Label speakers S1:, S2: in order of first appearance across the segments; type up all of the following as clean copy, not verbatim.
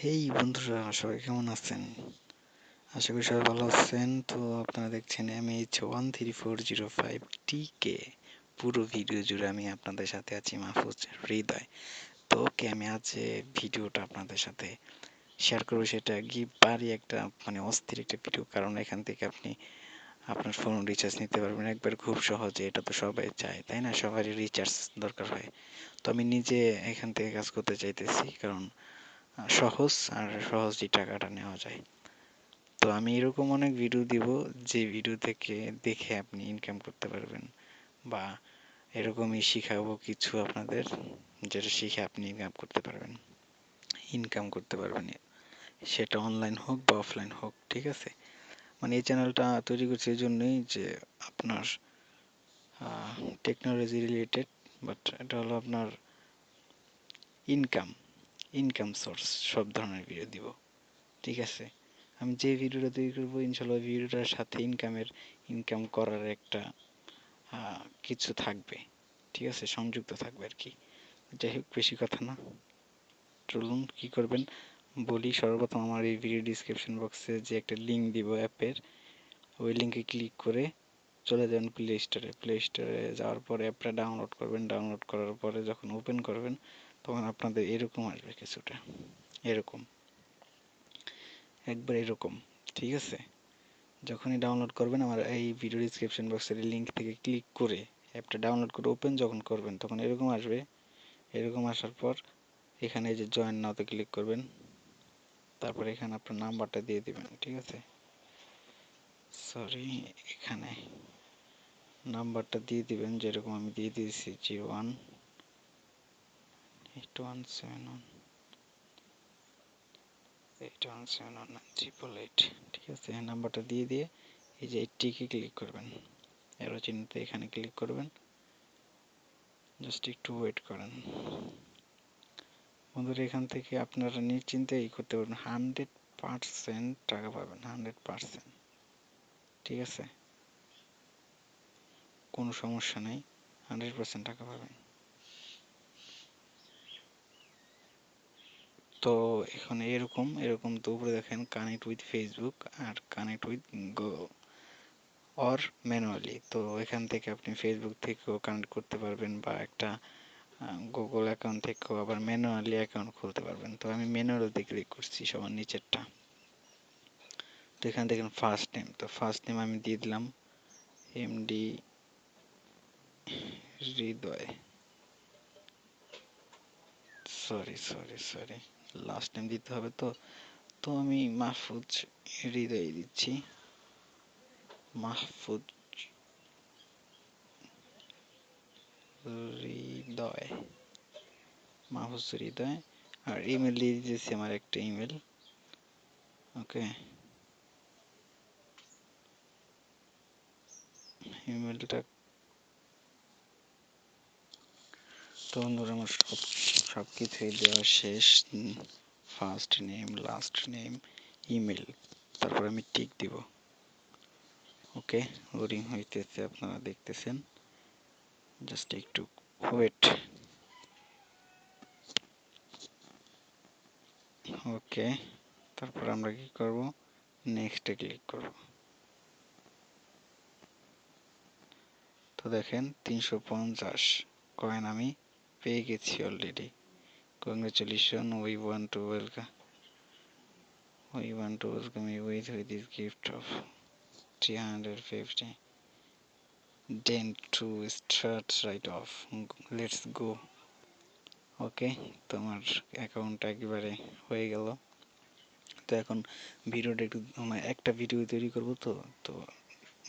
S1: হেই বন্ধুরা, সবাই কেমন আছেন? আশা করি সবাই ভালো আছেন। তো আপনারা দেখছেন MH13405TK। পুরো ভিডিও জুড়ে আমি আপনাদের সাথে আছি, মাহফুজ হৃদয়। তো ওকে, আমি আজ যে ভিডিওটা আপনাদের সাথে শেয়ার করবো সেটা গিফটবারই একটা অস্থির একটা ভিডিও। কারণ এখান থেকে আপনি আপনার ফোন রিচার্জ নিতে পারবেন একবার খুব সহজে। এটা তো সবাই চায়, তাই না? সবারই রিচার্জ দরকার হয়। তো আমি নিজে এখান থেকে কাজ করতে চাইতেছি, কারণ সহজ আর সহজেই টাকাটা নেওয়া যায়। তো আমি এরকম অনেক ভিডিও দিব, যে ভিডিও থেকে দেখে আপনি ইনকাম করতে পারবেন, বা এরকমই শিখাবো কিছু আপনাদের, যেটা শিখে আপনি ইনকাম করতে পারবেন, সেটা অনলাইন হোক বা অফলাইন হোক। ঠিক আছে? এই চ্যানেলটা তৈরি করছি এই জন্যই যে আপনার টেকনোলজি রিলেটেড, বাট এটা হলো আপনার ইনকাম ইনকাম সোর্স, সব ধরনের ভিডিও দিব। ঠিক আছে? আমি যে ভিডিওটা তৈরি করবো, ইনশাল্লাহ ভিডিওটার সাথে ইনকাম করার একটা কিছু থাকবে। ঠিক আছে? সংযুক্ত থাকবে আর কি। যাই হোক, বেশি কথা না, চলুন কি করবেন বলি। সর্বপ্রথম আমার এই ভিডিও ডিসক্রিপশন বক্সে যে একটা লিঙ্ক দিব অ্যাপের, ওই লিঙ্কে ক্লিক করে চলে যাবেন প্লে স্টোরে যাওয়ার পরে অ্যাপটা ডাউনলোড করবেন। ডাউনলোড করার পরে যখন ওপেন করবেন, তখন আপনাদের এরকম আসবে কিছুটা, এরকম, একবার এরকম। ঠিক আছে? যখনই ডাউনলোড করবেন, আমার এই ভিডিও ডিসক্রিপশন বক্সের লিঙ্ক থেকে ক্লিক করে অ্যাপটা ডাউনলোড করে ওপেন যখন করবেন, তখন এরকম আসবে। এরকম আসার পর এখানে যে জয়েন নাওতে ক্লিক করবেন, তারপর এখানে আপনার নাম্বারটা দিয়ে দিবেন। ঠিক আছে? সরি, এখানে নাম্বারটা দিয়ে দিবেন, যেরকম আমি দিয়ে দিয়েছি 0181718171 ঠিক আছে? এই নাম্বারটা দিয়ে দিয়ে এই যে এইটিকে ক্লিক করবেন, এরো চিহ্নতে এখানে ক্লিক করবেন। জাস্ট একটু ওয়েট করেন বন্ধুরা। এখান থেকে আপনারা নিশ্চিন্তে করতে পারবেন, 100% টাকা পাবেন, 100%। ঠিক আছে? কোনো সমস্যা নেই, 100% টাকা পাবেন। তো এখন এরকম তো উপরে দেখেন কানেক্ট উইথ ফেসবুক আর connect with go or manually. তো এখান থেকে আপনি ফেসবুক থেকেও কানেক্ট করতে পারবেন, বা একটা গুগল অ্যাকাউন্ট থেকেও আবার ম্যানুয়ালি অ্যাকাউন্ট খুলতে পারবেন। তো আমি ম্যানুয়ালিতে ক্লিক করছি, সবার নিচেরটা। তো এখানে দেখেন ফার্স্ট নেম, তো ফার্স্ট নেম আমি দিয়ে দিলাম এমডি হৃদয়। সরি, লাস্ট নেম দিতে হবে। তো তো আমি মাহফুজ হৃদয় দিচ্ছি, মাহফুজ হৃদয়, মাহফুজ হৃদয়। আর ইমেল দিয়ে দিতেছি আমার একটা ইমেল। ওকে, ইমেলটা। তো বন্ধুরা, আমার সব কিছুই দেওয়া শেষ। First name, last name, email, তারপর আমি টিক দিব। ওকে, লোডিং হইতেছে, আপনারা দেখতেছেন। জাস্ট একটু ওয়েট। ওকে, তারপর আমরা কি করব, নেক্সটে ক্লিক করব। তো দেখেন 350 কয়েন আমি পেয়ে গেছি already. Congratulation, we want to welcome you with this gift of 350 then to start right off. Let's go. ওকে, তোমার অ্যাকাউন্টটা একেবারে হয়ে গেল। তো এখন ভিডিওটা একটু একটা ভিডিও তৈরি করব। তো তো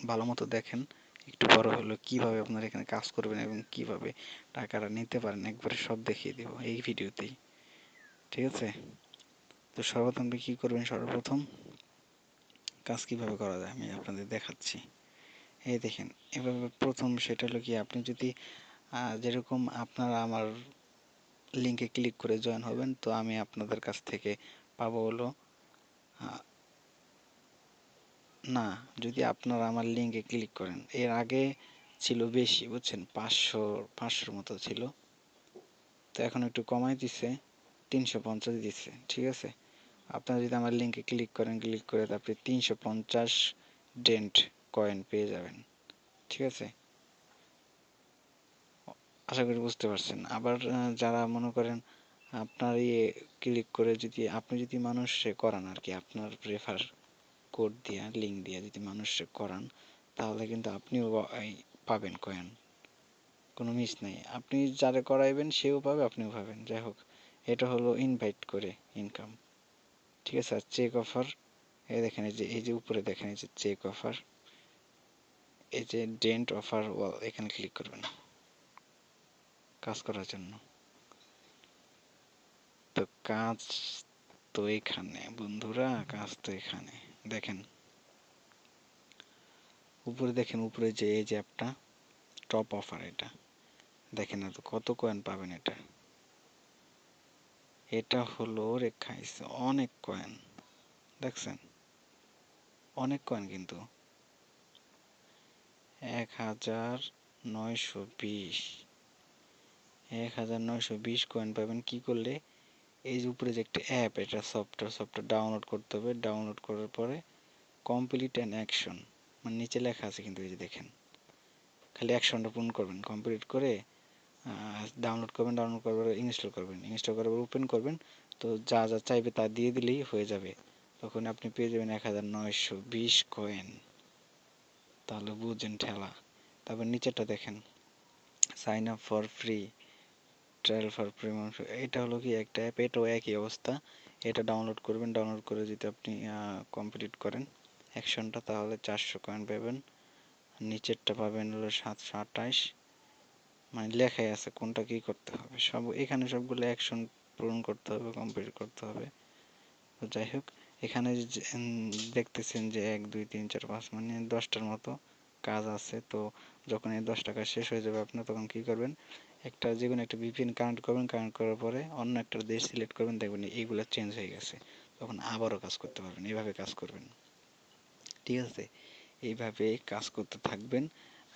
S1: ভালো মতো দেখেন, একটু বড় হলো কিভাবে আপনারা এখানে কাজ করবেন এবং কিভাবে টাকাটা নিতে পারেন, একবারে সব দেখিয়ে দেব এই ভিডিওতেই। ঠিক আছে? তো সর্বপ্রথম কি করবেন, সর্বপ্রথম কাজ কিভাবে করা যায় আমি আপনাদের দেখাচ্ছি। এই দেখেন, এভাবে প্রথম সেটা হলো কি, আপনি যদি যেরকম আপনারা আমার লিঙ্কে ক্লিক করে জয়েন হবেন, তো আমি আপনাদের কাছ থেকে পাবো হলো না, যদি আপনারা আমার লিঙ্কে ক্লিক করেন, এর আগে ছিল বেশি, বুঝছেন, 500 মতো ছিল। তো এখন একটু কমাই দিছে, 350 দিচ্ছে। ঠিক আছে? আপনারা যদি আমার লিঙ্কে ক্লিক করেন, ক্লিক করে আপনি 350 ডেন্ট কয়েন পেয়ে যাবেন। ঠিক আছে, আশা করি বুঝতে পারছেন। আবার যারা মনে করেন আপনার ক্লিক করে যদি আপনি যদি মানুষে করান আর কি, আপনার রেফার কোড দিয়া লিঙ্ক দিয়া যদি মানুষে করান, তাহলে কিন্তু আপনিও পাবেন কয়েন, কোনো মিস নেই। আপনি যারা করাইবেন সেও পাবে, আপনিও পাবেন। যাই হোক, এটা হলো ইনভাইট করে ইনকাম। ঠিক আছে, আর চেক অফার, এই দেখেন এই যে উপরে দেখেন এই যে চেক অফার, এই যে ডেন্ট অফার ওয়াল, এখানে ক্লিক করবেন কাজ করার জন্য। তো কাজ তো এখানে বন্ধুরা, কাজ তো এখানে। দেখেন উপরে, দেখেন উপরে যে এই যে একটা টপ অফার, এটা দেখেন না তো কত কয়েন পাবেন। এটা হলো রেখাইছে অনেক কয়েন, দেখছেন অনেক কয়েন কিন্তু 1920 1920 কয়েন পাবেন কি করলে? এই যে উপরে যে একটা অ্যাপ, এটা সফটওয়্যার ডাউনলোড করতে হবে। ডাউনলোড করার পরে কমপ্লিট অ্যান অ্যাকশন, মানে নিচে লেখা আছে কিন্তু, এই যে দেখেন, খালি অ্যাকশনটা পূরণ করবেন। কমপ্লিট করে ডাউনলোড করবেন, ডাউনলোড করার পরে ইনস্টল করবেন, ইনস্টল করার পর ওপেন করবেন। তো যা যা চাইবে তা দিয়ে দিলেই হয়ে যাবে। তখন আপনি পেয়ে যাবেন 1920 কয়েন। তাহলে বুঝেন ঠেলা। তারপর নিচেরটা দেখেন, sign up for free trial for premium. এটা হলো কি একটা অ্যাপ, এটাও একই অবস্থা। এটা ডাউনলোড করবেন, ডাউনলোড করে যদি আপনি কমপ্লিট করেন অ্যাকশনটা, তাহলে 400 কয়েন পাবেন। নিচেরটা পাবেন হলো 728, মানে লেখাই আছে কোনটা কি করতে হবে। সব এখানে সবগুলো অ্যাকশন পূরণ করতে হবে, কমপ্লিট করতে হবে। তো যাই হোক, এখানে দেখতেছেন যে 1 2 3 4 5 মানে 10টার মতো কাজ আছে। তো যখন এই 10টা কাজ শেষ হয়ে যাবে আপনার, তখন কি করবেন, একটা যে কোনো একটা ভিপিএন কানেক্ট করবেন। কানেক্ট করার পরে অন্য একটা দেশ সিলেক্ট করবেন, দেখবেন এইগুলো চেঞ্জ হয়ে গেছে। তখন আবারও কাজ করতে পারবেন। এইভাবে কাজ করবেন, ঠিক আছে? এইভাবে কাজ করতে থাকবেন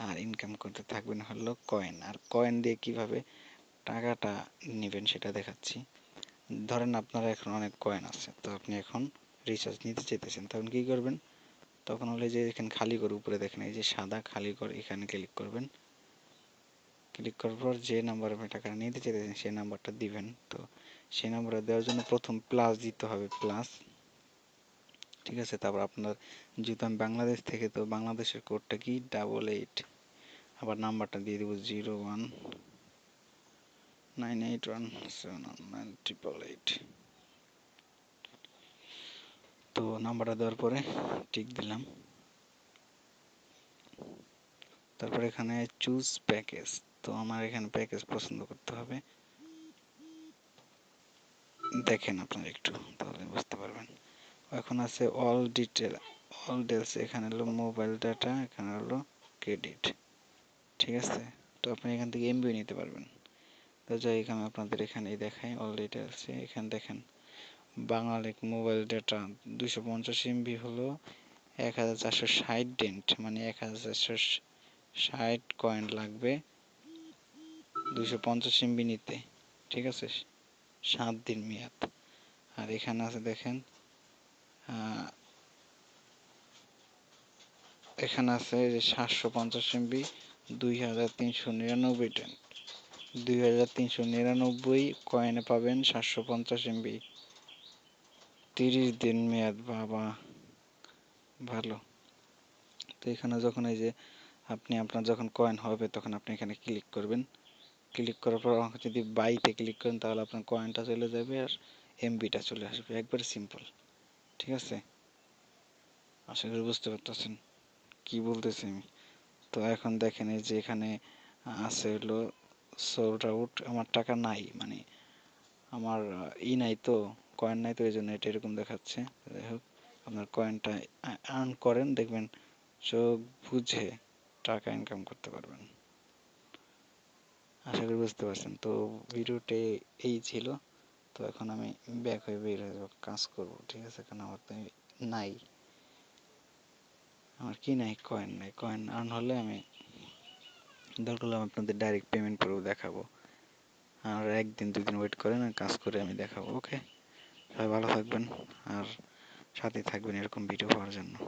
S1: আর ইনকাম করতে থাকবেন হলো কয়েন। আর কয়েন দিয়ে কিভাবে টাকাটা নেবেন সেটা দেখাচ্ছি। ধরেন আপনার এখন অনেক কয়েন আছে, তো আপনি এখন রিচার্জ নিতে চাইতেছেন, তখন কি করবেন? তখন হলে যে এখানে খালি করে উপরে দেখেন এই যে সাদা খালি করে, এখানে ক্লিক করবেন। ক্লিক করার পর যে নাম্বার আপনি টাকাটা নিতে চাইতেছেন সেই নাম্বারটা দিবেন। তো সেই নাম্বারটা দেওয়ার জন্য প্রথম প্লাস দিতে হবে, প্লাস। ঠিক আছে, তারপর আপনার, যেহেতু আমি বাংলাদেশ থেকে, তো বাংলাদেশের কোডটা কি 88, আবার নাম্বারটা দিয়ে দেবো 0198171988। তো নাম্বারটা দেওয়ার পরে টিক দিলাম। তারপর এখানে চুজ প্যাকেজ, তো আমার এখানে প্যাকেজ পছন্দ করতে হবে। দেখেন আপনারা একটু, তাহলে বুঝতে পারবেন। এখন আছে অল ডিটেলস, এখানে হলো মোবাইল ডাটা, এখানে হলো ক্রেডিট। ঠিক আছে, তো আপনি এখান থেকে এমবি নিতে পারবেন। তো যাই হোক, আমি আপনাদের এখানে দেখাই অল ডিটেলসে। এখানে দেখেন বাংলালিংক মোবাইল ডাটা 250 এমবি হলো 1460 ডেন্ট, মানে 1460 কয়েন লাগবে 250 এমবি নিতে। ঠিক আছে, 7 দিন মেয়াদ। আর এখানে আছে দেখেন, এখানে আছে যে 750 এমবি 2399 টেন, 2399 কয়েনে পাবেন 750 এমবি, 30 দিন মেয়াদ। বাবা, ভালো। তো এখানে যখন এই যে আপনি, আপনার যখন কয়েন হবে তখন আপনি এখানে ক্লিক করবেন। ক্লিক করার পর যদি বাইতে ক্লিক করেন, তাহলে আপনার কয়েনটা চলে যাবে আর এমবিটা চলে আসবে। একবারে সিম্পল। ঠিক আছে, আশা করি বুঝতে পারতেছেন কি বলতেছি আমি। তো এখন দেখেন এই যে এখানে আছে হলো সোল্ড আউট, আমার টাকা নাই, মানে আমার নাই তো, কয়েন নাই, তো এই জন্য এটা এরকম দেখাচ্ছে। যাই হোক, আপনার কয়েনটা আর্ন করেন, দেখবেন চোখ বুঝে টাকা ইনকাম করতে পারবেন। আশা করি বুঝতে পারছেন। তো ভিডিওটি এই ছিল। তো এখন আমি ব্যাক হয়ে বের হয়ে যাবো, কাজ করবো। ঠিক আছে, কারণ আমার তো নাই, আমার কি নাই, কয়েন নাই। কয়েন আর্ন হলে আমি দরকার হলে আপনাদের ডাইরেক্ট পেমেন্ট করেও দেখাবো। আর 1 দিন 2 দিন ওয়েট করেন, কাজ করে আমি দেখাবো। ওকে, সবাই ভালো থাকবেন আর সাথে থাকবেন এরকম ভিডিও পাওয়ার জন্য।